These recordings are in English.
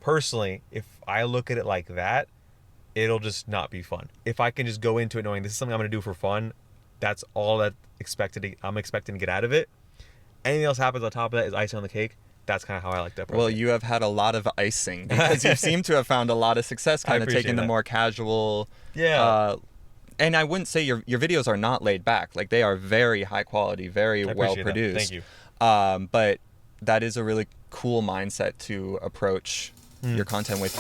personally, if I look at it like that, it'll just not be fun. If I can just go into it knowing this is something I'm going to do for fun, that's all that I'm expecting to get out of it. Anything else happens on top of that is icing on the cake. That's kind of how I like that approach. Well, you have had a lot of icing because you seem to have found a lot of success kind of taking the more casual. Yeah. And I wouldn't say your videos are not laid back. Like, they are very high quality, very well produced. Thank you. But that is a really cool mindset to approach your content with.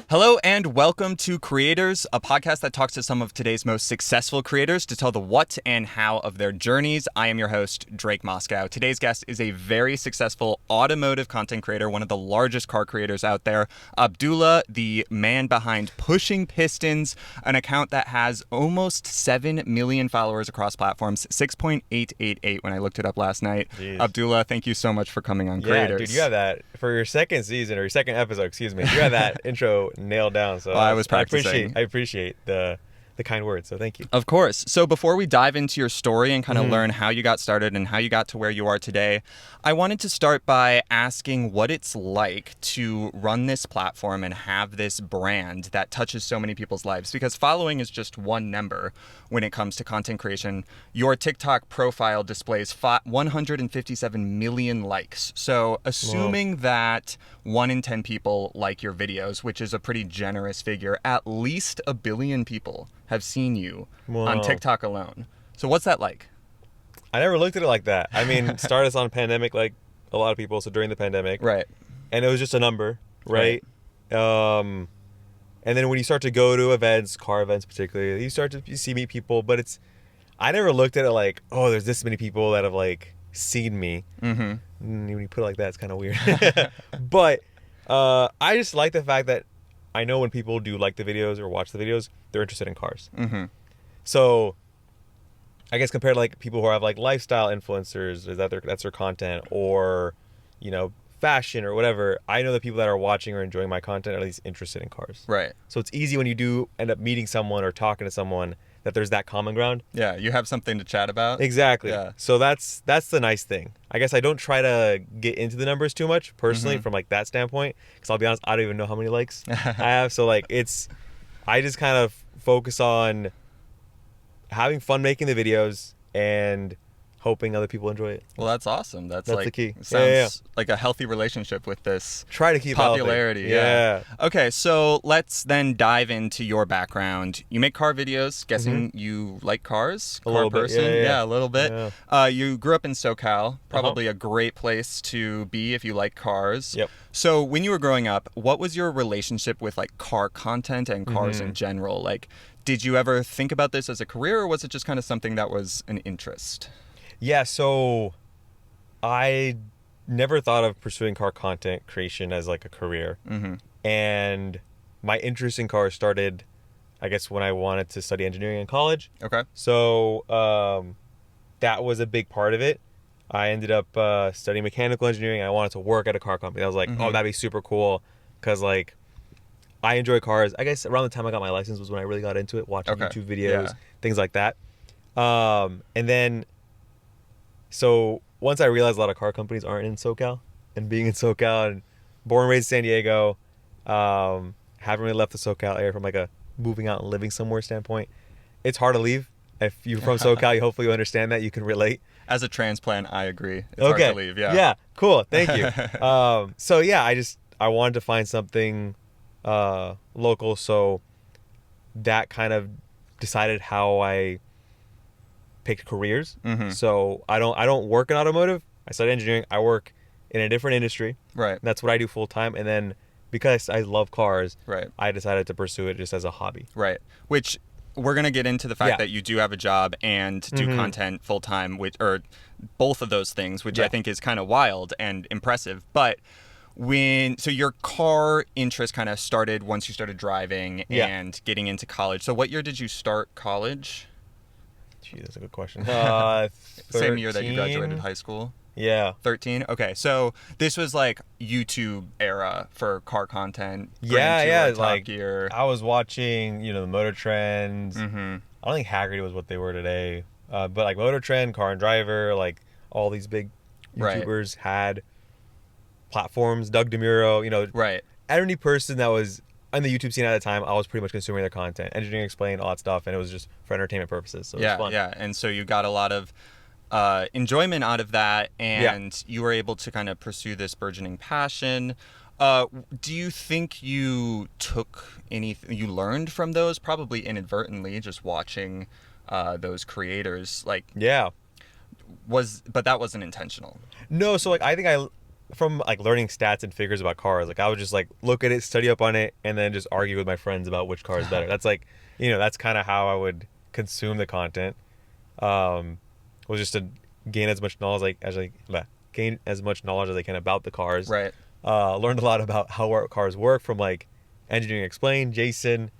Hello and welcome to Creators, a podcast that talks to some of today's most successful creators to tell the what and how of their journeys. I am your host, Drake Moscow. Today's guest is a very successful automotive content creator, one of the largest car creators out there, Abdullah, the man behind Pushing Pistons, an account that has almost 7 million followers across platforms, 6.888 when I looked it up last night. Jeez. Abdullah, thank you so much for coming on Creators. Yeah, dude, you have that for your second season or your second episode, excuse me. You have that intro nailed down. So I was practicing. I appreciate the kind words, so thank you. Of course. So before we dive into your story and kind of learn how you got started and how you got to where you are today, I wanted to start by asking what it's like to run this platform and have this brand that touches so many people's lives, because following is just one number when it comes to content creation. Your TikTok profile displays 157 million likes. So assuming that 1 in 10 people like your videos, which is a pretty generous figure, at least 1 billion people have seen you on TikTok alone. So what's that like? I never looked at it like that. I mean, it started on pandemic like a lot of people, so during the pandemic. Right. And it was just a number, right? And then when you start to go to events, car events particularly, you meet people, but I never looked at it like, oh, there's this many people that have like seen me. Mm-hmm. When you put it like that, it's kind of weird. But I just like the fact that I know when people do like the videos or watch the videos, they're interested in cars. Mm-hmm. So I guess compared to like people who have like lifestyle influencers, that's their content, or fashion or whatever, I know the people that are watching or enjoying my content are at least interested in cars. Right. So it's easy when you do end up meeting someone or talking to someone that there's that common ground. Yeah, you have something to chat about. Exactly. Yeah. So that's the nice thing. I guess I don't try to get into the numbers too much personally from like that standpoint, because I'll be honest, I don't even know how many likes I have. So like I just kind of focus on having fun making the videos and hoping other people enjoy it. Well, that's awesome. That's like the key. Sounds like a healthy relationship with this. Try to keep popularity. Yeah. Okay, so let's then dive into your background. You make car videos. Guessing you like cars. A little person. bit. Yeah, a little bit. Yeah. You grew up in SoCal. Probably a great place to be if you like cars. Yep. So when you were growing up, what was your relationship with like car content and cars in general? Like, did you ever think about this as a career, or was it just kind of something that was an interest? Yeah, so I never thought of pursuing car content creation as like a career. Mm-hmm. And my interest in cars started, I guess, when I wanted to study engineering in college. Okay. So that was a big part of it. I ended up studying mechanical engineering. I wanted to work at a car company. I was like, oh, that'd be super cool, because like I enjoy cars. I guess around the time I got my license was when I really got into it, watching YouTube videos, things like that. And then so once I realized a lot of car companies aren't in SoCal, and being in SoCal and born and raised in San Diego, haven't really left the SoCal area from like a moving out and living somewhere standpoint, it's hard to leave. If you're from SoCal, hopefully you understand that, you can relate. As a transplant, I agree. It's hard to leave, yeah. Yeah, cool. Thank you. So yeah, I wanted to find something local, so that kind of decided how I picked careers. So I don't work in automotive. I studied engineering. I work in a different industry. Right. That's what I do full time. And then because I love cars, right, I decided to pursue it just as a hobby. Right. Which we're going to get into the fact that you do have a job and do content full time, or both of those things, which I think is kind of wild and impressive. But so your car interest kind of started once you started driving and getting into college. So what year did you start college? Gee, that's a good question. Same year that you graduated high school? Yeah. 13? Okay, so this was like YouTube era for car content. Yeah, Grand yeah. Tour, Top Like Gear. I was watching, the Motor Trends. Mm-hmm. I don't think Haggerty was what they were today, but like Motor Trend, Car and Driver, like all these big Right. YouTubers had platforms. Doug DeMuro, Right. any person that was on the YouTube scene at the time, I was pretty much consuming their content, Engineering Explained, all that stuff, and it was just for entertainment purposes. So it was fun. Yeah. And so you got a lot of enjoyment out of that, and you were able to kind of pursue this burgeoning passion. Do you think you took anything you learned from those, probably inadvertently, just watching those creators? Like, Yeah. but that wasn't intentional. No, so like I think from like learning stats and figures about cars, like I would just like look at it, study up on it, and then just argue with my friends about which car is better. That's like, that's kind of how I would consume the content. Was just to gain as much knowledge gain as much knowledge as I can about the cars. Right. Learned a lot about how our cars work from like Engineering Explained, Jason,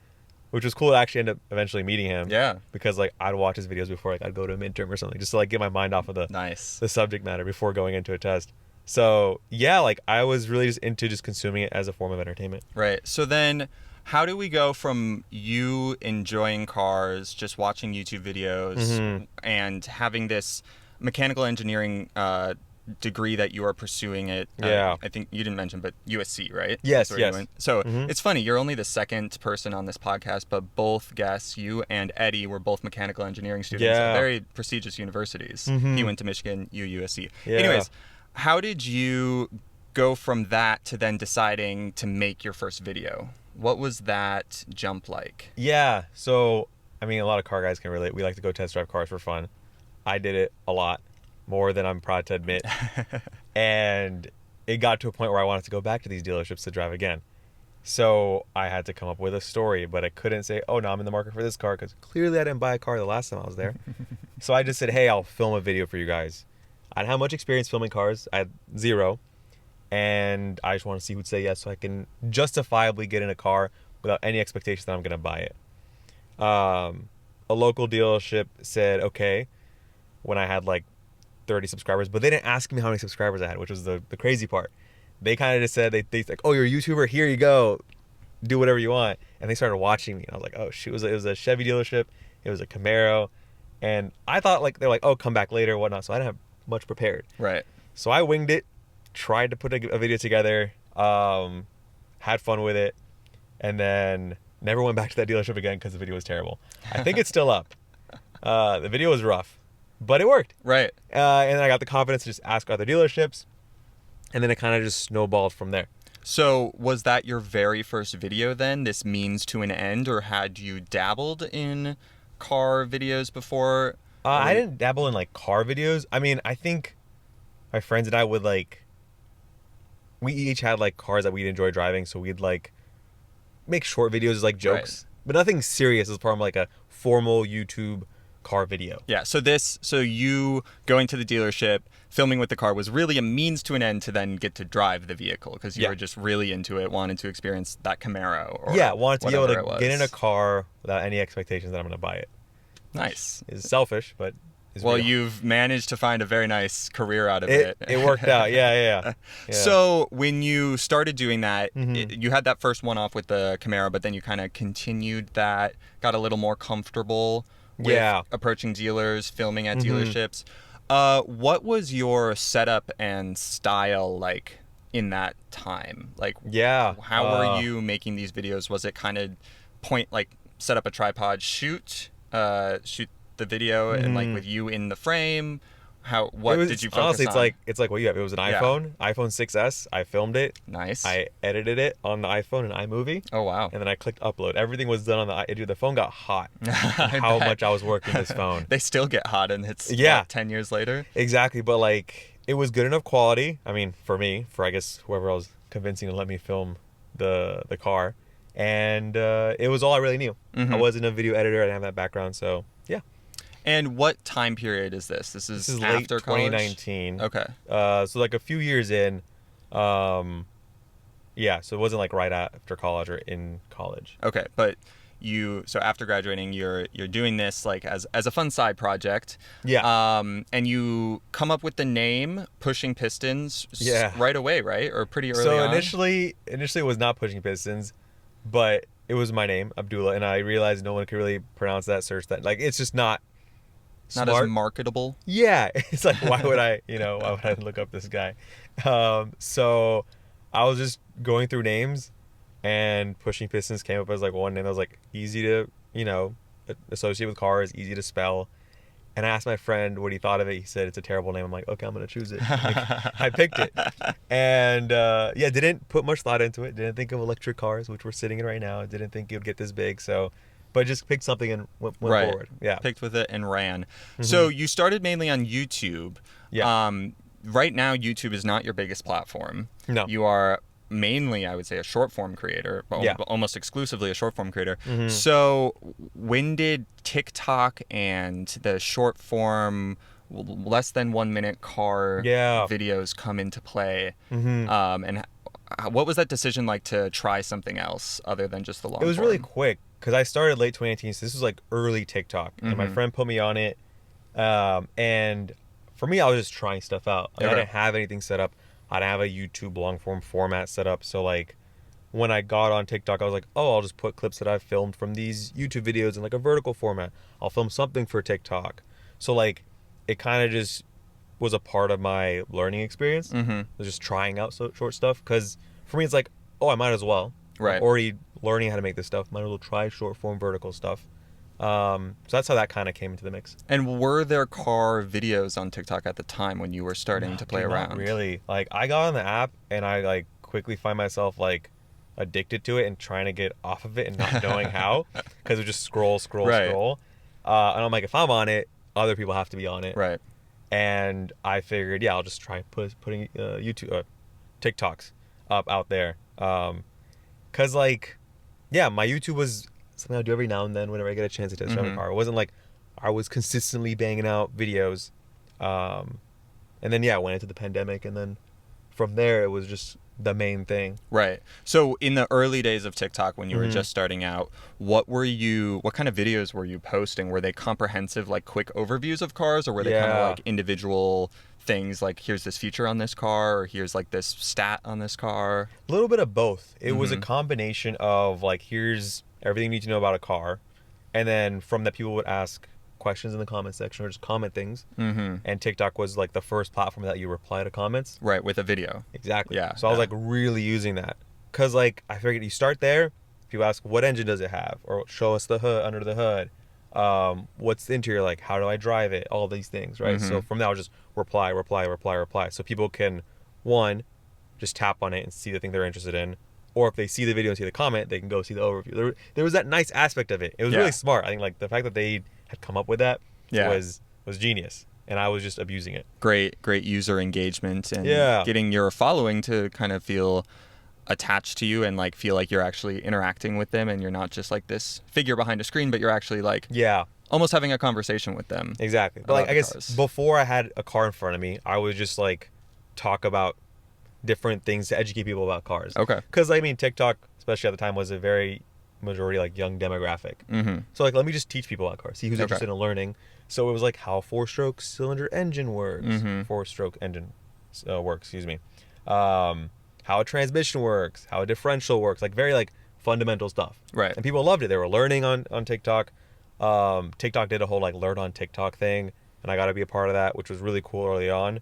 which was cool to actually end up eventually meeting him. Yeah. Because like I'd watch his videos before like I'd go to a midterm or something, just to like get my mind off of Nice. the subject matter before going into a test. So yeah, like I was really just into just consuming it as a form of entertainment. Right. So then how do we go from you enjoying cars, just watching YouTube videos, and having this mechanical engineering degree that you are pursuing at, Yeah. I think you didn't mention, but USC, right? Yes, That's where you yes. went. So it's funny, you're only the second person on this podcast, but both guests, you and Eddie, were both mechanical engineering students at Yeah. very prestigious universities. He went to Michigan, you USC. Yeah. Anyways, how did you go from that to then deciding to make your first video? What was that jump like? Yeah. So I mean, a lot of car guys can relate. We like to go test drive cars for fun. I did it a lot, more than I'm proud to admit. And it got to a point where I wanted to go back to these dealerships to drive again. So I had to come up with a story, but I couldn't say, oh, no, I'm in the market for this car, because clearly I didn't buy a car the last time I was there. So I just said, hey, I'll film a video for you guys. I didn't have much experience filming cars. I had zero. And I just want to see who'd say yes so I can justifiably get in a car without any expectation that I'm going to buy it. A local dealership said, okay, when I had like 30 subscribers, but they didn't ask me how many subscribers I had, which was the crazy part. They kind of just said, they like, oh, you're a YouTuber, here you go, do whatever you want. And they started watching me, and I was like, oh shoot, it was a Chevy dealership, it was a Camaro, and I thought like they're like, oh, come back later, whatnot. So I didn't have much prepared. Right. So I winged it, tried to put a video together, had fun with it, and then never went back to that dealership again because the video was terrible. I think it's still up. The video was rough, but it worked. Right. And then I got the confidence to just ask other dealerships, and then it kind of just snowballed from there. So was that your very first video then, this means to an end, or had you dabbled in car videos before? I didn't dabble in like car videos. I mean, I think my friends and I would like, we each had like cars that we'd enjoy driving, so we'd like make short videos as like jokes, but nothing serious as part of like a formal YouTube car video. Yeah, so you going to the dealership, filming with the car was really a means to an end to then get to drive the vehicle, because you were just really into it, wanted to experience that Camaro. Or wanted to be able whatever to get in a car without any expectations that I'm going to buy it. Nice. It's selfish, but it's well, real. you've managed to find a very nice career out of it. It worked out. Yeah. So when you started doing that, you had that first one off with the Camaro, but then you kind of continued that, got a little more comfortable with approaching dealers, filming at dealerships. What was your setup and style like in that time? Like, how were you making these videos? Was it kind of set up a tripod, shoot the video, and like with you in the frame? Did you focus honestly, on? it's like what you have. It was an iPhone 6S. I filmed it. Nice. I edited it on the iPhone in iMovie. Oh wow. And then I clicked upload. Everything was done on the phone got hot. How much I was working this phone. They still get hot, and it's 10 years later. Exactly, but like it was good enough quality. I mean, for I guess whoever I was convincing to let me film the car, and it was all I really knew. I wasn't a video editor. I didn't have that background, so yeah. And what time period is this? This is after late college? 2019. Okay. So like a few years in, so it wasn't like right after college or in college. Okay, but so after graduating, you're doing this like as a fun side project. Yeah. And you come up with the name Pushing Pistons Yeah. right away, right? Or pretty early So on? initially it was not Pushing Pistons, but it was my name, Abdullah, and I realized no one could really pronounce that, search that. Like, it's just not Not smart. as marketable. Yeah, it's like, why would I look up this guy? So I was just going through names, and Pushing Pistons came up as like one name that was like easy to, associate with cars, easy to spell. And I asked my friend what he thought of it. He said it's a terrible name. I'm like, okay, I'm gonna choose it. Like, I picked it, and didn't put much thought into it. Didn't think of electric cars, which we're sitting in right now. Didn't think it would get this big. So, but just picked something and went Right. forward. Yeah, Picked with it and ran. Mm-hmm. So you started mainly on YouTube. Yeah. Right now, YouTube is not your biggest platform. No. You are mainly, I would say, a short form creator, but Yeah. almost exclusively a short form creator. Mm-hmm. So when did TikTok and the short form, less than 1 minute car videos come into play? Mm-hmm. And what was that decision like to try something else other than just the long It was form? really quick because I started late 2018, so this was like early TikTok, and my friend put me on it. And for me, I was just trying stuff out. Like, I didn't have anything set up. I didn't have a YouTube long form format set up. So like, when I got on TikTok, I was like, oh, I'll just put clips that I've filmed from these YouTube videos in like a vertical format. I'll film something for TikTok. So like, it kind of just was a part of my learning experience. Mm-hmm. Was just trying out short stuff, because for me, it's like, oh, I might as well. Right. I'm already learning how to make this stuff. Might as well try short form vertical stuff. So that's how that kind of came into the mix. And were there car videos on TikTok at the time when you were starting to play around? Not really. Like, I got on the app and I like quickly find myself like addicted to it and trying to get off of it and not knowing how, because it just scroll. Right. And I'm like, if I'm on it, other people have to be on it. Right. And I figured, yeah, I'll just try putting YouTube TikToks up out there. Cause like, yeah, my YouTube was something I do every now and then whenever I get a chance to test drive a car. It wasn't like I was consistently banging out videos. And then I went into the pandemic, and then from there it was just the main thing. Right. So in the early days of TikTok, when you were just starting out, what kind of videos were you posting? Were they comprehensive, like quick overviews of cars, or were they kind of like individual things, like here's this feature on this car, or here's like this stat on this car? A little bit of both. It was a combination of like, here's everything you need to know about a car, and then from that people would ask questions in the comment section or just comment things. And TikTok was like the first platform that you reply to comments. Right, with a video. Exactly. Yeah. So I was like really using that, because like I figured you start there, people ask what engine does it have, or show us the hood, under the hood, what's the interior like, how do I drive it, all these things, right? So from there I'll just reply, so people can, one, just tap on it and see the thing they're interested in, or if they see the video and see the comment, they can go see the overview. There was that nice aspect of it. It was really smart. I think like the fact that they had come up with that was genius, and I was just abusing it. Great user engagement, and getting your following to kind of feel attached to you and like feel like you're actually interacting with them, and you're not just like this figure behind a screen, but you're actually like almost having a conversation with them. Exactly. But like, I guess cars. Before I had a car in front of me, I would just like talk about different things to educate people about cars. Okay. Because I mean, TikTok, especially at the time, was a very majority like young demographic. So like, let me just teach people about cars, see who's interested in learning. So it was like how a 4-stroke cylinder engine works, 4-stroke engine works, excuse me, how a transmission works, how a differential works, like very like fundamental stuff. Right. And people loved it. They were learning on TikTok. TikTok did a whole like learn on TikTok thing, and I got to be a part of that, which was really cool early on.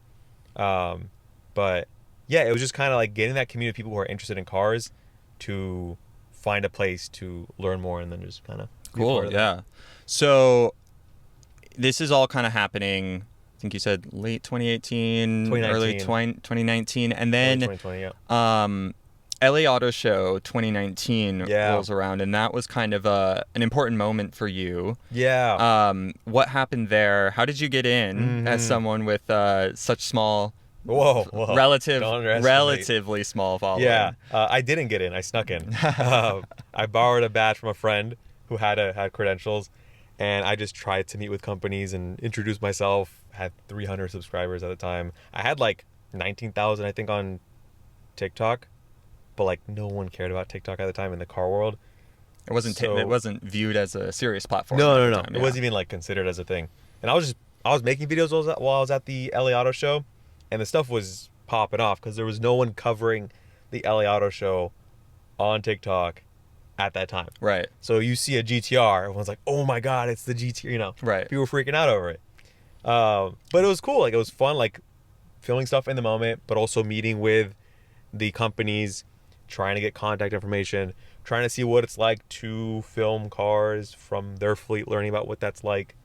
But yeah, it was just kind of like getting that community of people who are interested in cars to find a place to learn more, and then just kind of cool. Yeah. So this is all kind of happening, I think you said late 2018, early 2019, and then 2020, LA Auto Show 2019 rolls around, and that was kind of an important moment for you. Yeah. What happened there? How did you get in as someone with such small, relatively small following? Yeah, I didn't get in. I snuck in. I borrowed a badge from a friend who had credentials, and I just tried to meet with companies and introduce myself. Had 300 subscribers at the time. I had like 19,000, I think, on TikTok, but like no one cared about TikTok at the time in the car world. It wasn't viewed as a serious platform. No, at no, the no. time, It yeah. wasn't even like considered as a thing. And I was making videos while I was at the LA Auto Show, and the stuff was popping off because there was no one covering the LA Auto Show on TikTok at that time. Right. So you see a GTR, everyone's like, "Oh my God, it's the GTR!" You know, Right. people were freaking out over it. But it was cool. Like it was fun, like filming stuff in the moment, but also meeting with the companies, trying to get contact information, trying to see what it's like to film cars from their fleet, learning about what that's like.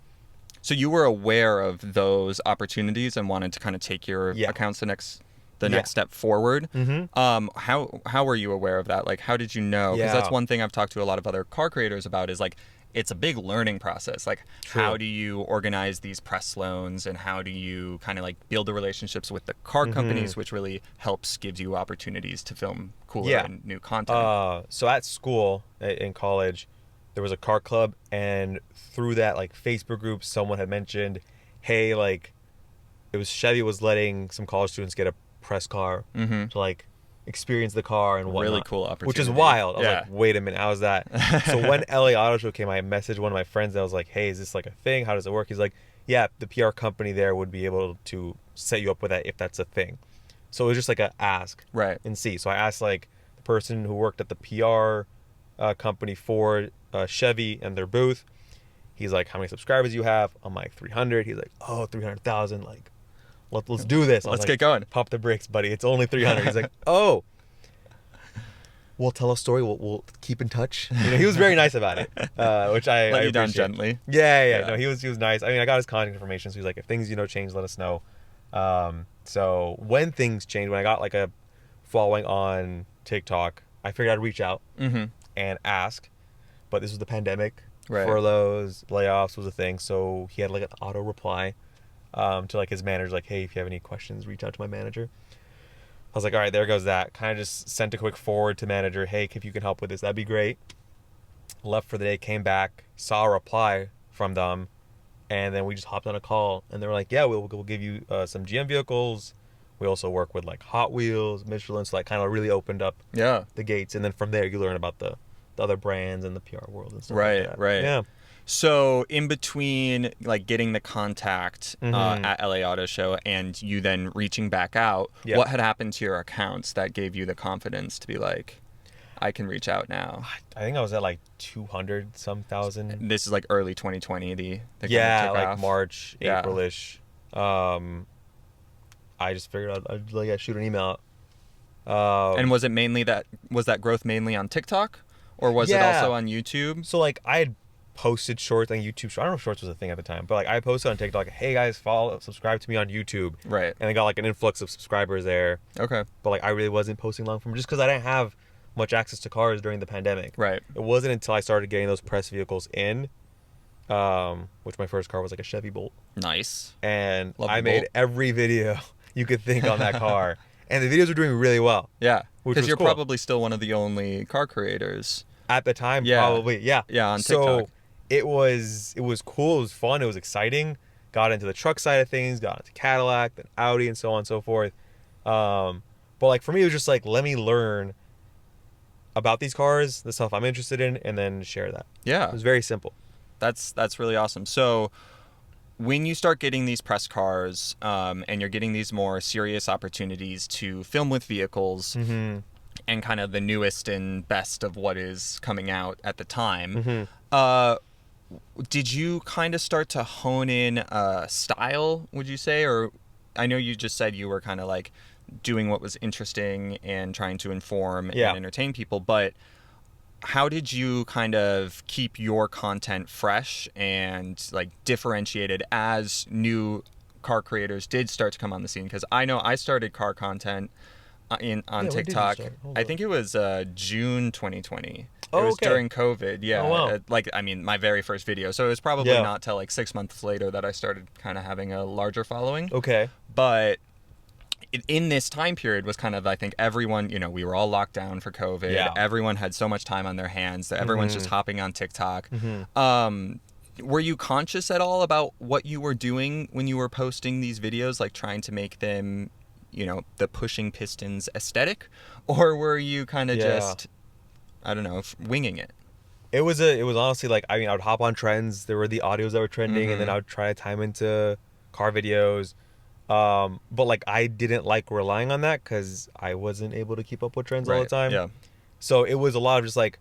So you were aware of those opportunities and wanted to kind of take your Yeah. accounts the next Yeah. step forward. Mm-hmm. How were you aware of that? Like, how did you know? Because Yeah. that's one thing I've talked to a lot of other car creators about is like, it's a big learning process. Like, True. how do you organize these press loans and how do you kind of like build the relationships with the car companies, which really gives you opportunities to film cooler Yeah. and new content. So at school, in college, there was a car club, and through that like Facebook group, someone had mentioned, hey, like it was Chevy was letting some college students get a press car to like experience the car and whatnot. Really cool opportunity. Which is wild. I was Yeah. like, wait a minute, how's that? So when LA Auto Show came, I messaged one of my friends and I was like, hey, is this like a thing? How does it work? He's like, yeah, the PR company there would be able to set you up with that if that's a thing. So it was just like a ask Right. and see. So I asked like the person who worked at the PR company for Chevy and their booth. He's like, how many subscribers you have? I'm like, 300. He's like, oh, 300,000. Like, let's do this. I was Let's like, get going. Pop the brakes, buddy. It's only 300. He's like, oh. We'll tell a story. We'll keep in touch. You know, he was very nice about it, which I Let you down appreciate. gently. Yeah. No, he was nice. I mean, I got his contact information, so he's like, if things change, let us know. So when things changed, when I got like a following on TikTok, I figured I'd reach out and ask. But this was the pandemic. Right. Furloughs, layoffs was a thing. So he had like an auto reply to like his manager, like, hey, if you have any questions, reach out to my manager. I was like, all right, there goes that. Kind of just sent a quick forward to manager. Hey, if you can help with this, that'd be great. Left for the day, came back, saw a reply from them, and then we just hopped on a call. And they were like, yeah, we'll give you some GM vehicles. We also work with like Hot Wheels, Michelin. So that kind of really opened up Yeah. the gates. And then from there, you learn about the other brands and the PR world and stuff Right, like that. right. Yeah. So in between like getting the contact at LA Auto Show and you then reaching back out, Yeah. what had happened to your accounts that gave you the confidence to be like, I can reach out now? I think I was at like 200 some thousand. This is like early 2020. The kind of Yeah, took like off. March, Yeah. April-ish. I just figured I'd like shoot an email out. And was that growth mainly on TikTok or was it Yeah. also on YouTube? So like I had posted shorts on YouTube. I don't know if shorts was a thing at the time, but like I posted on TikTok, hey guys, subscribe to me on YouTube. Right. And I got like an influx of subscribers there. Okay. But like I really wasn't posting long form just because I didn't have much access to cars during the pandemic. Right. It wasn't until I started getting those press vehicles in, which my first car was like a Chevy Bolt. Nice. And Love I the made Bolt. every video you could think on that car. And the videos were doing really well. Yeah. Which Because was you're cool. probably still one of the only car creators. At the time, Yeah. probably. Yeah. Yeah, on So TikTok. it was cool. It was fun. It was exciting. Got into the truck side of things, got into Cadillac, then Audi, and so on and so forth. But like for me, it was just like, let me learn about these cars, the stuff I'm interested in, and then share that. Yeah. It was very simple. That's really awesome. So when you start getting these press cars and you're getting these more serious opportunities to film with vehicles and kind of the newest and best of what is coming out at the time, did you kind of start to hone in style, would you say? Or I know you just said you were kind of like doing what was interesting and trying to inform Yeah. and entertain people, but how did you kind of keep your content fresh and like differentiated as new car creators did start to come on the scene? Because I know I started car content on when did you TikTok. start? Hold I on. think it was June 2020. Oh, it was okay. during COVID. Yeah. Oh, wow. My very first video. So it was probably Yeah. not till like 6 months later that I started kind of having a larger following. Okay. But in this time period was kind of, I think everyone, we were all locked down for COVID. Yeah. Everyone had so much time on their hands that everyone's just hopping on TikTok. Were you conscious at all about what you were doing when you were posting these videos, like trying to make them, the pushing Pistons aesthetic? Or were you kind of Yeah. just, I don't know, winging it? It was honestly like, I mean, I would hop on trends. There were the audios that were trending, and then I would try to time into car videos. But like I didn't like relying on that because I wasn't able to keep up with trends all the Right. time. Yeah. So it was a lot of just like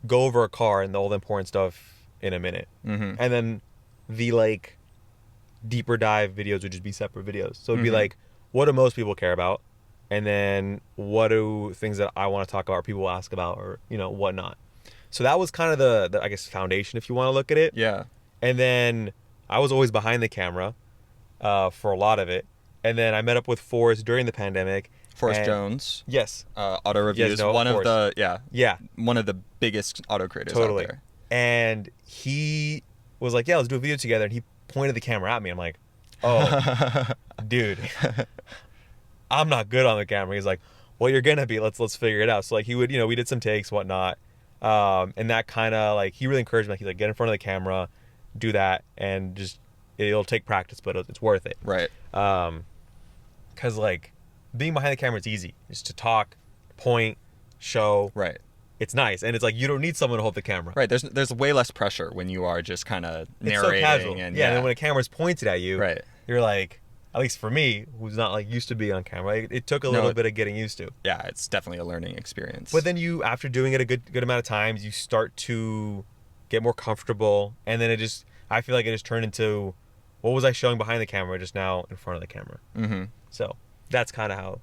go over a car and all the important stuff in a minute, and then the like deeper dive videos would just be separate videos. So it'd be like, what do most people care about, and then what do things that I want to talk about or people ask about or whatnot. So that was kind of the I guess foundation if you want to look at it. Yeah. And then I was always behind the camera for a lot of it. And then I met up with Forrest during the pandemic. Forrest and- Jones, Yes. auto reviews, no, of one of course. the Yeah. one of the biggest auto creators Totally. out there. And he was like, yeah, let's do a video together. And he pointed the camera at me. I'm like, oh, dude, I'm not good on the camera. He's like, well, you're gonna be. Let's figure it out. So like he would, we did some takes, whatnot, and that kind of like he really encouraged me. Like, he's like, get in front of the camera, do that, and just it'll take practice, but it's worth it. Right. Because like being behind the camera is easy. Just to talk, point, show. Right. It's nice, and it's like you don't need someone to hold the camera. Right. There's way less pressure when you are just kind of narrating. It's so casual. And And then when a camera's pointed at you, Right. you're like, at least for me, who's not like used to be on camera, it took a little bit of getting used to. Yeah, it's definitely a learning experience. But then after doing it a good amount of times, you start to get more comfortable, and then I feel like it just turned into, what was I showing behind the camera just now in front of the camera? Mm-hmm. So that's kind of how.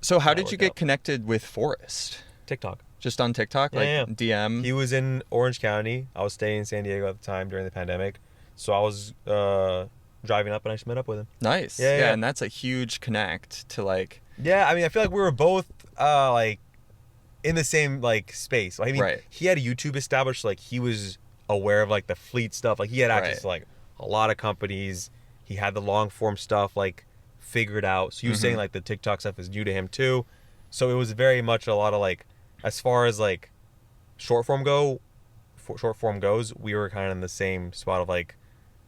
So how did you worked get out. connected with Forrest? TikTok. Just on TikTok, Yeah, DM. He was in Orange County. I was staying in San Diego at the time during the pandemic, so I was driving up and I just met up with him. Nice. Yeah. And that's a huge connect to like. Yeah, I mean, I feel like we were both like in the same like space. I mean, Right. he had YouTube established, like he was aware of like the fleet stuff. Like he had access Right. to like a lot of companies. He had the long form stuff like figured out. So he was saying like the TikTok stuff is new to him too. So it was very much a lot of like, as far as like short form goes, we were kind of in the same spot of like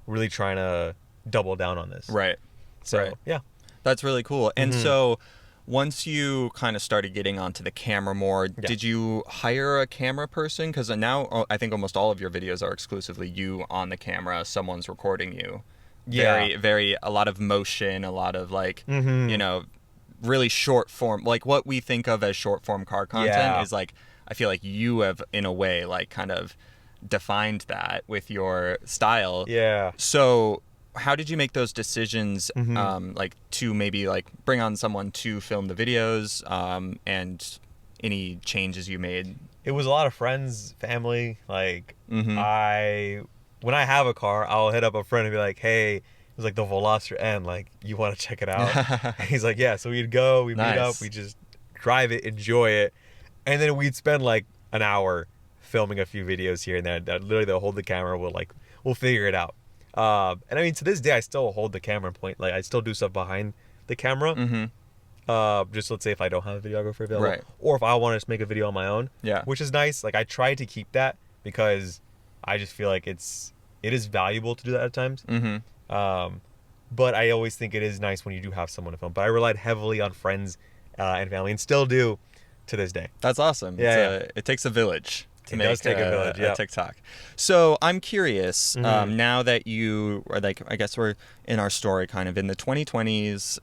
really trying to double down on this. Right. So Right. yeah. That's really cool. And so once you kind of started getting onto the camera more, did you hire a camera person? Because now I think almost all of your videos are exclusively you on the camera. Someone's recording you. Yeah. A lot of motion, a lot of like, really short form, like what we think of as short form car content is like, I feel like you have in a way like kind of defined that with your style. Yeah. So how did you make those decisions, like to maybe like bring on someone to film the videos, and any changes you made? It was a lot of friends, family. Like when I have a car, I'll hit up a friend and be like, "Hey, it was like the Veloster N. Like, you want to check it out?" And he's like, "Yeah." So we'd go, we meet up, we just drive it, enjoy it, and then we'd spend like an hour filming a few videos here and there. That literally, they'll hold the camera. We'll figure it out. And I mean, to this day, I still hold the camera and point. Like, I still do stuff behind the camera. Just let's say if I don't have a videographer available, Right. or if I want to just make a video on my own, Yeah. which is nice. Like, I try to keep that because I just feel like it is valuable to do that at times. But I always think it is nice when you do have someone to film. But I relied heavily on friends and family, and still do to this day. That's awesome. Yeah, It takes a village to It make does take a village, a yeah. TikTok. So I'm curious, now that you are like, I guess we're in our story kind of in the 2020s,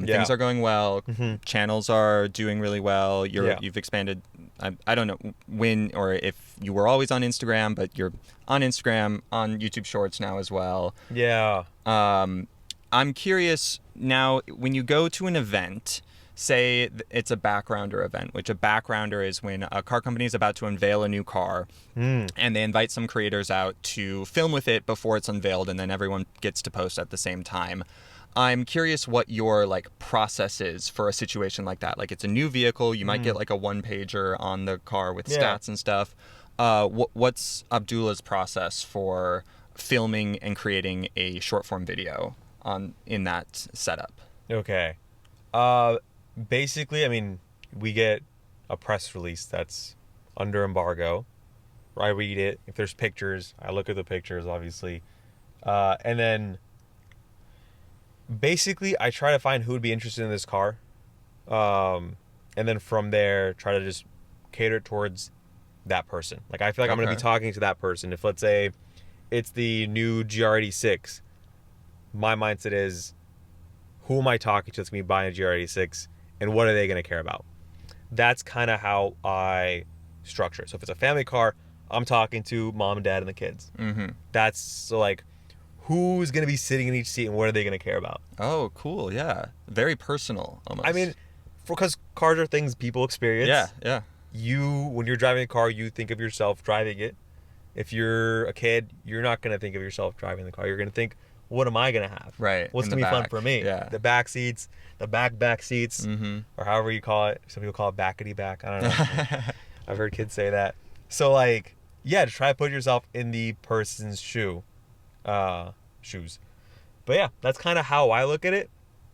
things are going well, channels are doing really well, you've expanded, I don't know when or if you were always on Instagram, but you're on Instagram, on YouTube Shorts now as well. Yeah. I'm curious now, when you go to an event, say it's a backgrounder event, which a backgrounder is when a car company is about to unveil a new car and they invite some creators out to film with it before it's unveiled, and then everyone gets to post at the same time. I'm curious what your like process is for a situation like that. Like, it's a new vehicle, you might get like a one-pager on the car with stats and stuff. What's Abdullah's process for filming and creating a short-form video in that setup? Okay. Basically, I mean, we get a press release that's under embargo. I read it. If there's pictures, I look at the pictures, obviously. And then basically I try to find who would be interested in this car. And then from there, try to just cater it towards that person. Like I feel like I'm going to be Okay. talking to that person. If let's say it's the new GR86, my mindset is, who am I talking to that's going to be buying a GR86, and what are they going to care about? That's kind of how I structure it. So if it's a family car, I'm talking to mom and dad and the kids. Mm-hmm. That's so like, who's going to be sitting in each seat and what are they going to care about? Oh, cool. Yeah. Very personal, almost. I mean, because cars are things people experience. yeah, yeah. When you're driving a car, you think of yourself driving it. If you're a kid, you're not going to think of yourself driving the car. You're going to think, what am I going to have? Right. What's in going to the be fun back. for me? Yeah. The back seats, the back seats, Mm-hmm. or however you call it. Some people call it backety back. I don't know. I've heard kids say that. So like, yeah, to try to put yourself in the person's shoes. But yeah, that's kind of how I look at it.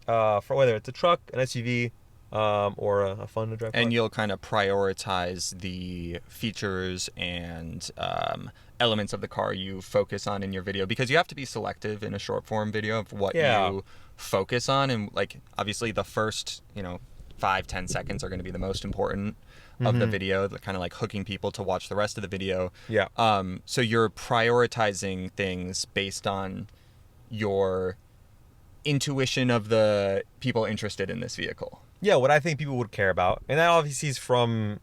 For whether it's a truck, an SUV, or a fun to drive car. And you'll kind of prioritize the features and elements of the car you focus on in your video, because you have to be selective in a short form video of what you focus on. And like, obviously the first 5-10 seconds are going to be the most important of the video, kind of like hooking people to watch the rest of the video. Yeah. So you're prioritizing things based on your intuition of the people interested in this vehicle. Yeah, what I think people would care about. And that obviously is from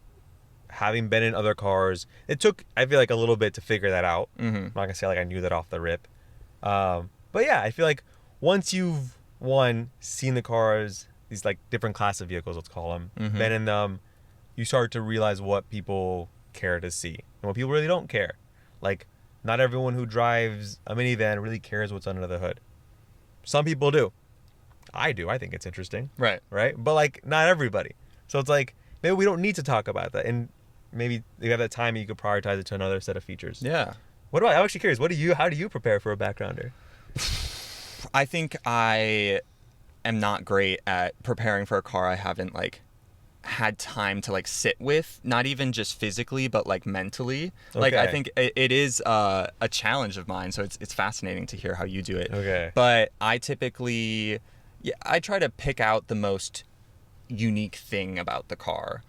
having been in other cars. It took, I feel like, a little bit to figure that out. Mm-hmm. I'm not going to say like I knew that off the rip. But yeah, I feel like once you've, seen the cars, these like different class of vehicles, let's call them, been in them, you start to realize what people care to see and what people really don't care. Like, not everyone who drives a minivan really cares what's under the hood. Some people do. I do. I think it's interesting. Right. Right? But like, not everybody. So it's like, maybe we don't need to talk about that. And maybe you have that time and you could prioritize it to another set of features. Yeah. I'm actually curious. How do you prepare for a backgrounder? I think I am not great at preparing for a car I haven't like had time to like sit with, not even just physically but like mentally. Like I Okay. think it is a challenge of mine, so it's fascinating to hear how you do it. Okay. But I typically I try to pick out the most unique thing about the car.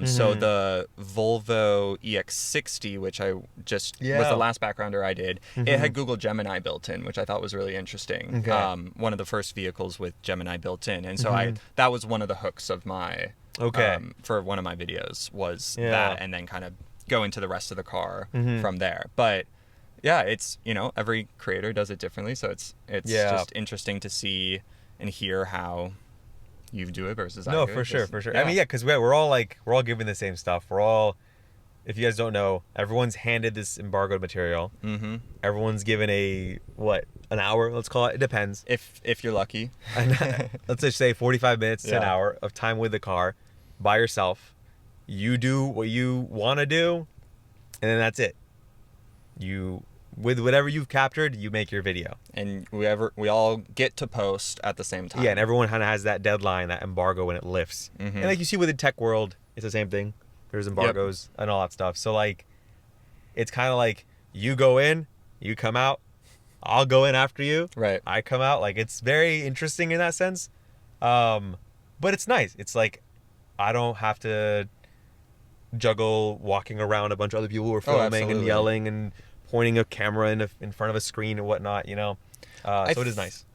So the Volvo EX60, which I just was Yeah. the last backgrounder I did, it had Google Gemini built in, which I thought was really interesting. Okay. One of the first vehicles with Gemini built in, and so that was one of the hooks of my for one of my videos was that, and then kind of go into the rest of the car from there. But yeah, it's every creator does it differently, so it's just interesting to see and hear how you do it versus I do. For sure. Yeah. I mean, yeah, because we're all given the same stuff. If you guys don't know, everyone's handed this embargoed material. Mm-hmm. Everyone's given an hour, let's call it. It depends. If you're lucky. Let's just say 45 minutes to an Yeah. hour of time with the car by yourself. You do what you want to do, and then that's it. With whatever you've captured, you make your video. And we all get to post at the same time. Yeah, and everyone kind of has that deadline, that embargo when it lifts. And like you see with the tech world, it's the same thing. There's embargoes and all that stuff. So like, it's kind of like you go in, you come out, I'll go in after you. Right. I come out. Like, it's very interesting in that sense. But it's nice. It's like, I don't have to juggle walking around a bunch of other people who are filming and absolutely. yelling and pointing a camera in front of a screen and whatnot, So it is nice.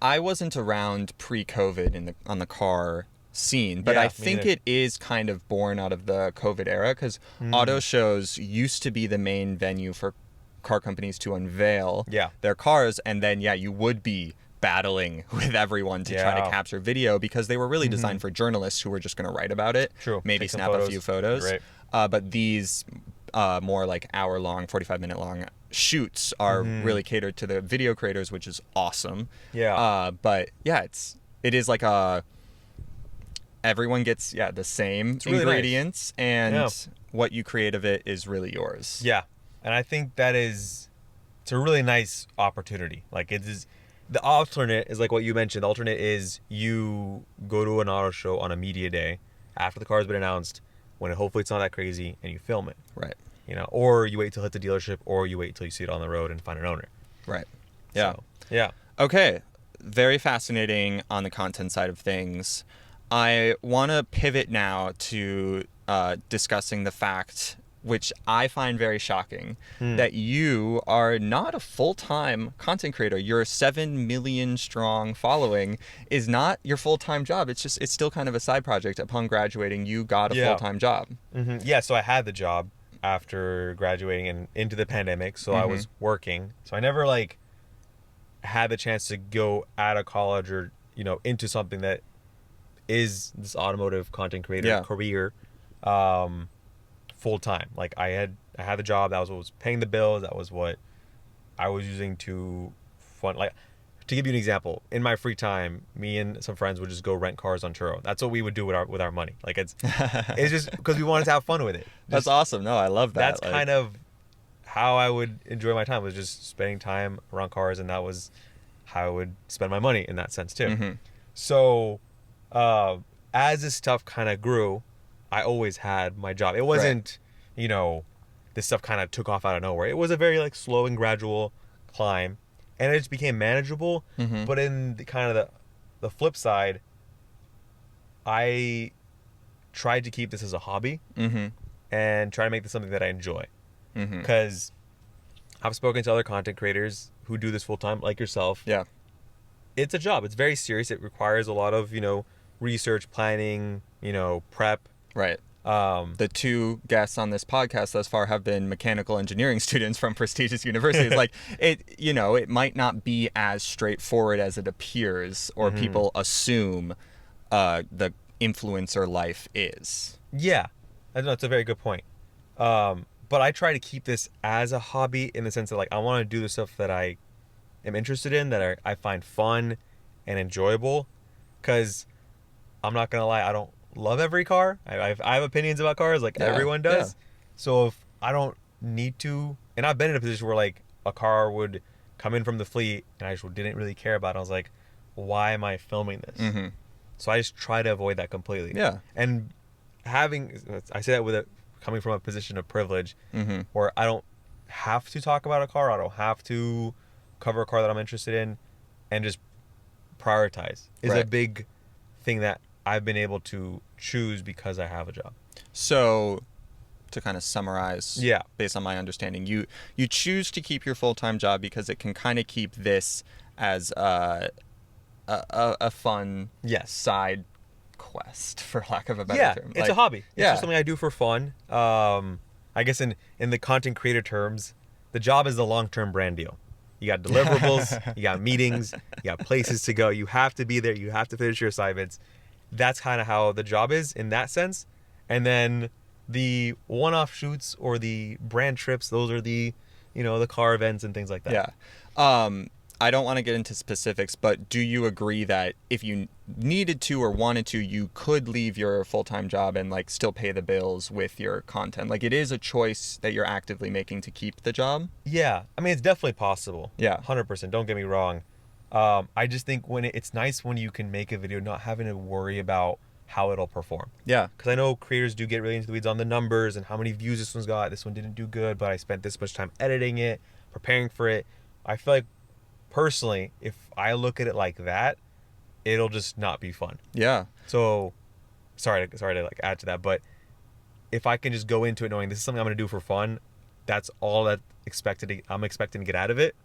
I wasn't around pre-COVID on the car scene, but Yeah, I me think neither. it is kind of born out of the COVID era, because auto shows used to be the main venue for car companies to unveil their cars, and then you would be battling with everyone to try to capture video, because they were really designed for journalists who were just going to write about it. True. Maybe Take some snap a photos. few photos. Right. But these more like hour-long, 45-minute long shoots are really catered to the video creators, which is awesome. Yeah. But yeah, it is like everyone gets the same really ingredients, and what you create of it is really yours. Yeah. And I think it's a really nice opportunity. Like, it is, the alternate is like what you mentioned. The alternate is you go to an auto show on a media day after the car's been announced, when hopefully it's not that crazy, and you film it. Right. Or you wait till it's a dealership, or you wait till you see it on the road and find an owner. Right. Yeah. So, yeah. Okay. Very fascinating on the content side of things. I want to pivot now to discussing the fact which I find very shocking, that you are not a full-time content creator. Your 7 million strong following is not your full-time job. It's still kind of a side project. Upon graduating, you got a full-time job. Yeah, so I had the job after graduating and into the pandemic, so I was working. So I never like had the chance to go out of college or, you know, into something that is this automotive content creator career full time. Like I had the job, that was what was paying the bills, that was what I was using to fund. Like, to give you an example, in my free time, me and some friends would just go rent cars on Turo. That's what we would do with our money. Like it's just because we wanted to have fun with it. That's awesome. No, I love that. That's kind of how I would enjoy my time, was just spending time around cars, and that was how I would spend my money in that sense too. So as this stuff kind of grew, I always had my job. It wasn't, you know, this stuff kind of took off out of nowhere. It was a very like slow and gradual climb, and it just became manageable. But in the kind of the flip side, I tried to keep this as a hobby and try to make this something that I enjoy. Because I've spoken to other content creators who do this full time, like yourself. Yeah. It's a job. It's very serious. It requires a lot of, you know, research, planning, you know, prep. Right. The two guests on this podcast thus far have been mechanical engineering students from prestigious universities. Like it might not be as straightforward as it appears, or people assume the influencer life is. Yeah, I know, it's a very good point. But I try to keep this as a hobby, in the sense that like I want to do the stuff that I am interested in, that I find fun and enjoyable. Because I'm not gonna lie, I don't love every car. I have opinions about cars, like everyone does. Yeah. So if I don't need to, and I've been in a position where like a car would come in from the fleet and I just didn't really care about it. I was like, why am I filming this? So I just try to avoid that completely. Yeah. And I say that with coming from a position of privilege, where I don't have to talk about a car. I don't have to cover a car that I'm interested in, and just prioritize is a big thing that I've been able to choose because I have a job. So, to kind of summarize, based on my understanding, you choose to keep your full-time job because it can kind of keep this as a fun side quest, for lack of a better term. It's a hobby. It's just something I do for fun. I guess in the content creator terms, the job is the long-term brand deal. You got deliverables, you got meetings, you got places to go. You have to be there. You have to finish your assignments. That's kind of how the job is in that sense. And then the one-off shoots or the brand trips, those are the, you know, the car events and things like that. Yeah. I don't want to get into specifics, but do you agree that if you needed to or wanted to, you could leave your full-time job and like still pay the bills with your content? Like, it is a choice that you're actively making to keep the job? Yeah. I mean, it's definitely possible. Yeah. 100%. Don't get me wrong. I just think when it's nice when you can make a video not having to worry about how it'll perform. Yeah. Because I know creators do get really into the weeds on the numbers and how many views this one's got. This one didn't do good, but I spent this much time editing it, preparing for it. I feel like, personally, if I look at it like that, it'll just not be fun. Yeah. So, sorry to like add to that, but if I can just go into it knowing this is something I'm going to do for fun, that's all that I'm expecting to get out of it.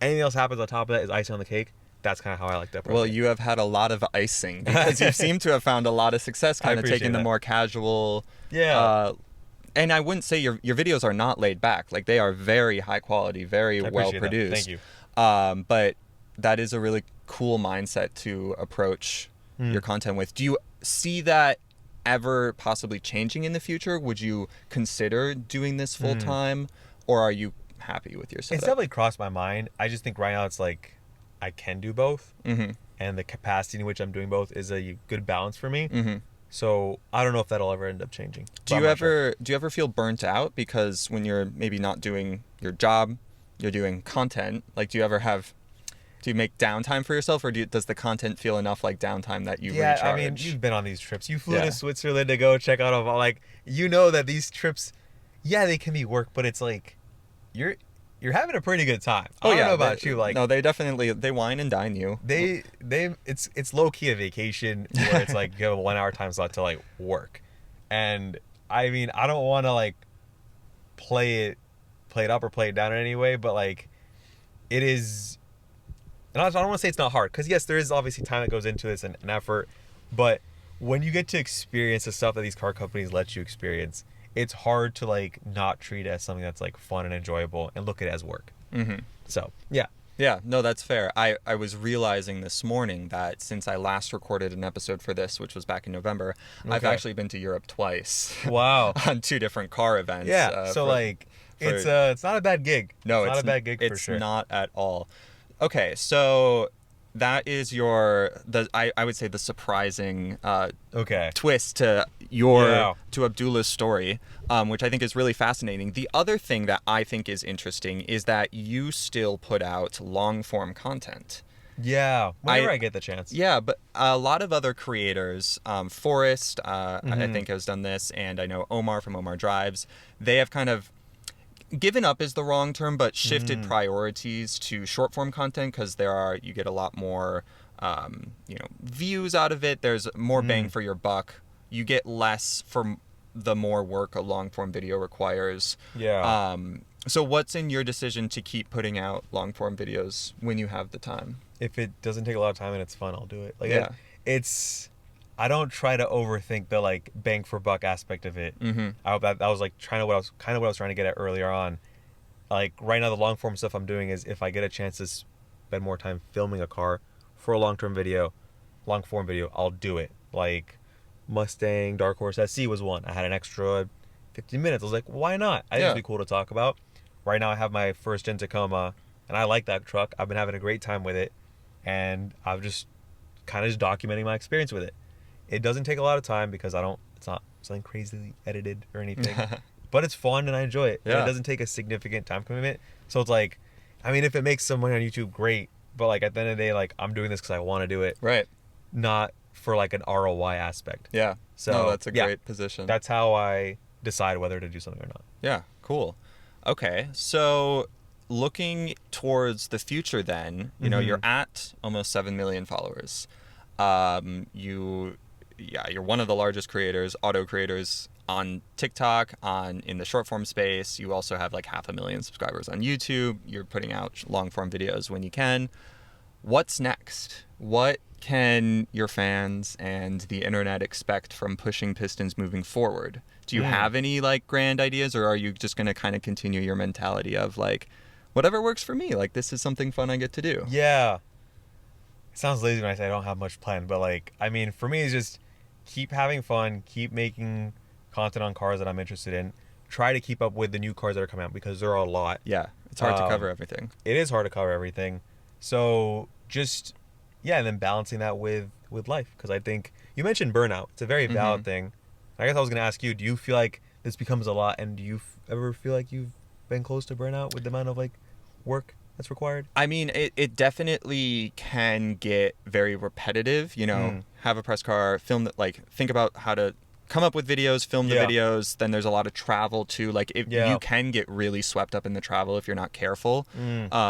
Anything else happens on top of that is icing on the cake. That's kind of how I like to approach it. Well, you have had a lot of icing because you seem to have found a lot of success kind of taking the more casual. Yeah. And I wouldn't say your videos are not laid back. Like, they are very high quality, very well produced. Thank you. But that is a really cool mindset to approach your content with. Do you see that ever possibly changing in the future? Would you consider doing this full time, or are you happy with your setup? It's definitely crossed my mind. I just think right now it's like I can do both, and the capacity in which I'm doing both is a good balance for me. So I don't know if that'll ever end up changing. Do you ever feel burnt out because when you're maybe not doing your job, you're doing content? Like, do you make downtime for yourself, or does the content feel enough like downtime that you recharge? I mean, you've been on these trips. You flew to Switzerland to go check out all, like, you know that these trips, they can be work, but it's like you're having a pretty good time. I don't know about you. Like, no, they wine and dine you. It's low key a vacation where it's like you have a 1 hour time slot to like work, and I mean I don't want to like play it up or play it down in any way, but like it is. And I don't want to say it's not hard, because yes, there is obviously time that goes into this and effort, but when you get to experience the stuff that these car companies let you experience, it's hard to like not treat it as something that's like fun and enjoyable and look at it as work. Mm-hmm. So yeah. Yeah, no, that's fair. I was realizing this morning that since I last recorded an episode for this, which was back in November, I've Okay. actually been to Europe twice. Wow. On 2 different car events. Yeah. So like it's not a bad gig. No, it's not a bad gig for sure. It's not at all. Okay, so that is I would say the surprising Okay. twist to to Abdullah's story, which I think is really fascinating. The other thing that I think is interesting is that you still put out long form content. Yeah, whenever I get the chance. Yeah, but a lot of other creators, Forrest, I Mm-hmm. think has done this, and I know Omar from Omar Drives, they have kind of given up is the wrong term, but shifted Mm-hmm. priorities to short form content, because you get a lot more views out of it. There's more bang for your buck. You get less for the more work a long form video requires. Yeah. So what's in your decision to keep putting out long form videos when you have the time? If it doesn't take a lot of time and it's fun, I'll do it. Like Yeah. I don't try to overthink the like bang for buck aspect of it. Mm-hmm. I hope that was like what I was trying to get at earlier on. Like right now, the long form stuff I'm doing is if I get a chance to spend more time filming a car for a long form video, I'll do it. Like Mustang Dark Horse SC was one. I had an extra 15 minutes. I was like, why not? I think it'd be cool to talk about. Right now, I have my first gen Tacoma, and I like that truck. I've been having a great time with it, and I'm just kind of just documenting my experience with it. It doesn't take a lot of time because it's not something crazily edited or anything, but it's fun and I enjoy it. Yeah. And it doesn't take a significant time commitment. So it's like, I mean, if it makes some money on YouTube, great. But like at the end of the day, like I'm doing this because I want to do it, Right. not for like an ROI aspect. Yeah. So no, that's a great position. That's how I decide whether to do something or not. Yeah, cool. Okay, so looking towards the future then, you're at almost 7 million followers. You're one of the largest auto creators on TikTok, in the short form space. You also have like 500,000 subscribers on YouTube. You're putting out long form videos when you can. What's next? What can your fans and the internet expect from Pushing Pistons moving forward? Do you have any like grand ideas, or are you just going to kind of continue your mentality of like, whatever works for me, like this is something fun I get to do? Yeah. It sounds lazy when I say I don't have much planned, but like, I mean, for me, it's just keep having fun, keep making content on cars that I'm interested in. Try to keep up with the new cars that are coming out because there are a lot. Yeah, it's hard to cover everything. It is hard to cover everything. So just, and then balancing that with life. Because I think you mentioned burnout. It's a very valid thing. I guess I was going to ask you, do you feel like this becomes a lot, and do you ever feel like you've been close to burnout with the amount of like work that's required? I mean, it definitely can get very repetitive, have a press car, film that, like think about how to come up with videos, film the videos. Then there's a lot of travel too. Like you can get really swept up in the travel if you're not careful,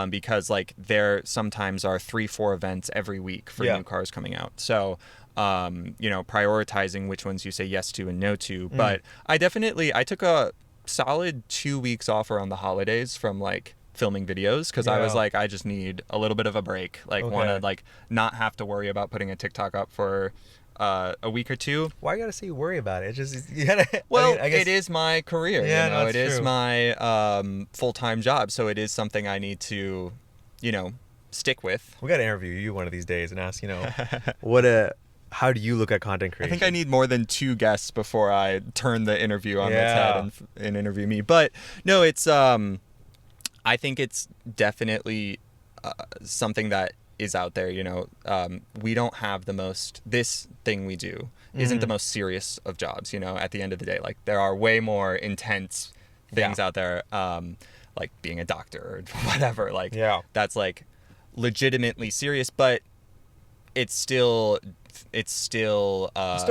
because like there sometimes are 3-4 events every week for new cars coming out. So prioritizing which ones you say yes to and no to. But I took a solid 2 weeks off around the holidays from like filming videos, because I was like, I just need a little bit of a break, like want to like not have to worry about putting a TikTok up for a week or two. Why you gotta say worry about it? It's just you gotta. Well, I guess, it is my career. Yeah, no, it is true. my full-time job, so it is something I need to, stick with. We gotta interview you one of these days and ask, how do you look at content I creation? think I need more than 2 guests before I turn the interview on its head and interview me. But no, it's I think it's definitely something that is out there. We don't have this thing we do isn't the most serious of jobs. At the end of the day, like there are way more intense things out there, like being a doctor or whatever. Like that's like legitimately serious, but it's still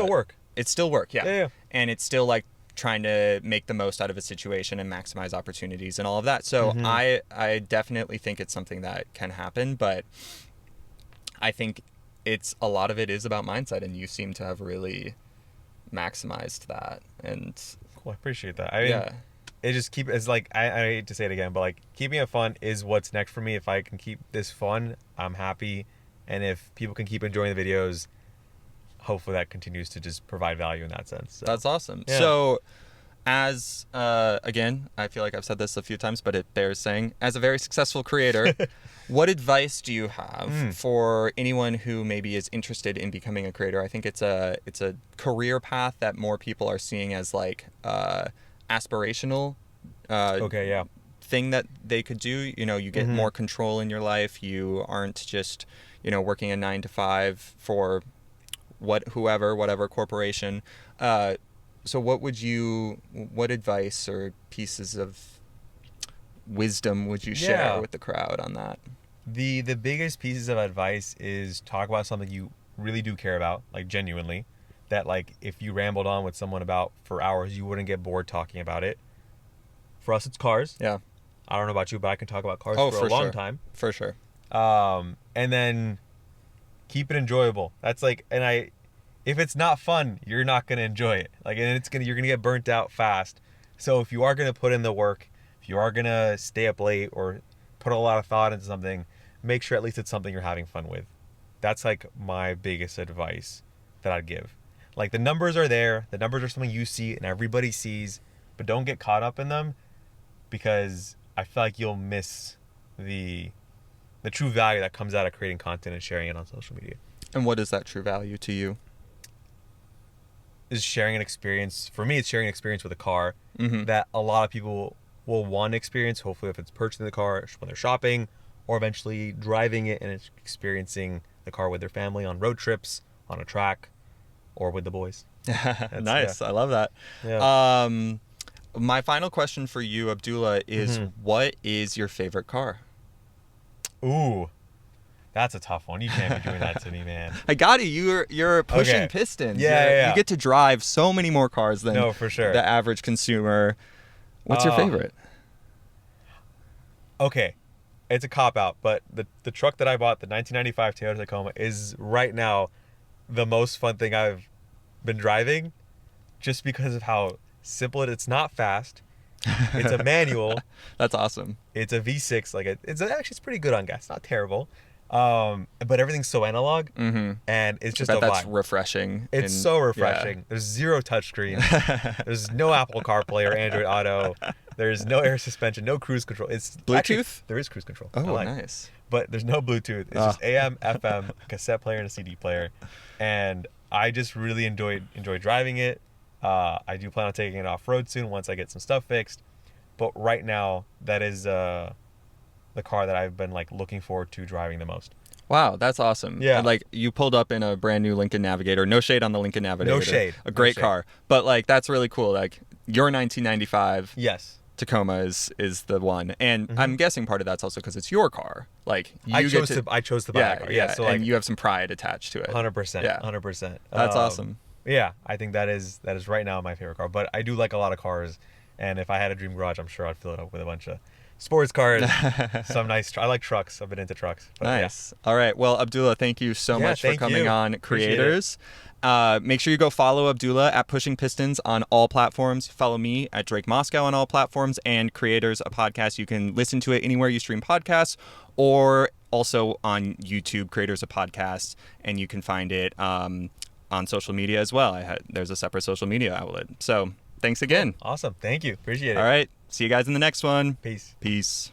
work. It's still work, Yeah. And it's still like trying to make the most out of a situation and maximize opportunities and all of that. So I definitely think it's something that can happen, but I think a lot of it is about mindset, and you seem to have really maximized that. And Cool, I appreciate that. I mean, it just it's like I hate to say it again, but like keeping it fun is what's next for me. If I can keep this fun, I'm happy, and if people can keep enjoying the videos, hopefully that continues to just provide value in that sense. So. That's awesome. Yeah. So, as again, I feel like I've said this a few times, but it bears saying, as a very successful creator, what advice do you have for anyone who maybe is interested in becoming a creator? I think it's a career path that more people are seeing as like aspirational. Okay, yeah. Thing that they could do. You know, you get more control in your life. You aren't just, you know, working a 9 to 5 for whatever corporation. So what advice or pieces of wisdom would you share with the crowd on that? The biggest pieces of advice is talk about something you really do care about, like genuinely, that like if you rambled on with someone about for hours, you wouldn't get bored talking about it. For us, it's cars. Yeah. I don't know about you, but I can talk about cars for a long time. For sure. And then keep it enjoyable. That's like, if it's not fun, you're not gonna enjoy it. Like, and you're gonna get burnt out fast. So if you are gonna put in the work, if you are gonna stay up late or put a lot of thought into something, make sure at least it's something you're having fun with. That's like my biggest advice that I'd give. Like the numbers are there. The numbers are something you see and everybody sees, but don't get caught up in them because I feel like you'll miss the true value that comes out of creating content and sharing it on social media. And what is that true value to you? Is sharing an experience. For me, it's sharing an experience with a car that a lot of people will want to experience. Hopefully, if it's purchasing the car when they're shopping, or eventually driving it and experiencing the car with their family on road trips, on a track, or with the boys. Nice. Yeah. I love that. Yeah. My final question for you, Abdullah, is what is your favorite car? Ooh. That's a tough one. You can't be doing that to me, man. I got it. You're pushing Pistons. Yeah. You get to drive so many more cars than for sure. the average consumer. What's your favorite? Okay. It's a cop-out, but the truck that I bought, the 1995 Toyota Tacoma, is right now the most fun thing I've been driving just because of how simple it is. It's not fast. It's a manual. That's awesome. It's a V6. Like it's pretty good on gas. It's not terrible. But everything's so analog, and it's just that's refreshing. It's so refreshing. Yeah. There's zero touchscreen. There's no Apple CarPlay or Android Auto. There's no air suspension, no cruise control. It's Bluetooth. Actually, there is cruise control. Oh, nice. But there's no Bluetooth. It's just AM, FM, cassette player, and a CD player. And I just really enjoy driving it. I do plan on taking it off road soon once I get some stuff fixed. But right now, that is the car that I've been like looking forward to driving the most. Wow, that's awesome. Yeah. And, like you pulled up in a brand new Lincoln Navigator. No shade on the Lincoln Navigator. No shade. A great car. But like that's really cool. Like your 1995 Tacoma is the one. And I'm guessing part of that's also because it's your car. Like I chose to buy that car. Yeah. So like, and you have some pride attached to it. 100%. Yeah. 100%. That's awesome. Yeah, I think that is right now my favorite car. But I do like a lot of cars, and if I had a dream garage, I'm sure I'd fill it up with a bunch of sports cars. Some nice. I like trucks. I've been into trucks. But nice. Yeah. All right. Well, Abdullah, thank you so much for coming on Creators. Make sure you go follow Abdullah at Pushing Pistons on all platforms. Follow me at Drake Moscow on all platforms, and Creators, a podcast. You can listen to it anywhere you stream podcasts, or also on YouTube, Creators, a podcast, and you can find it on social media as well. There's a separate social media outlet. So thanks again. Awesome. Thank you. Appreciate it. All right. See you guys in the next one. Peace. Peace.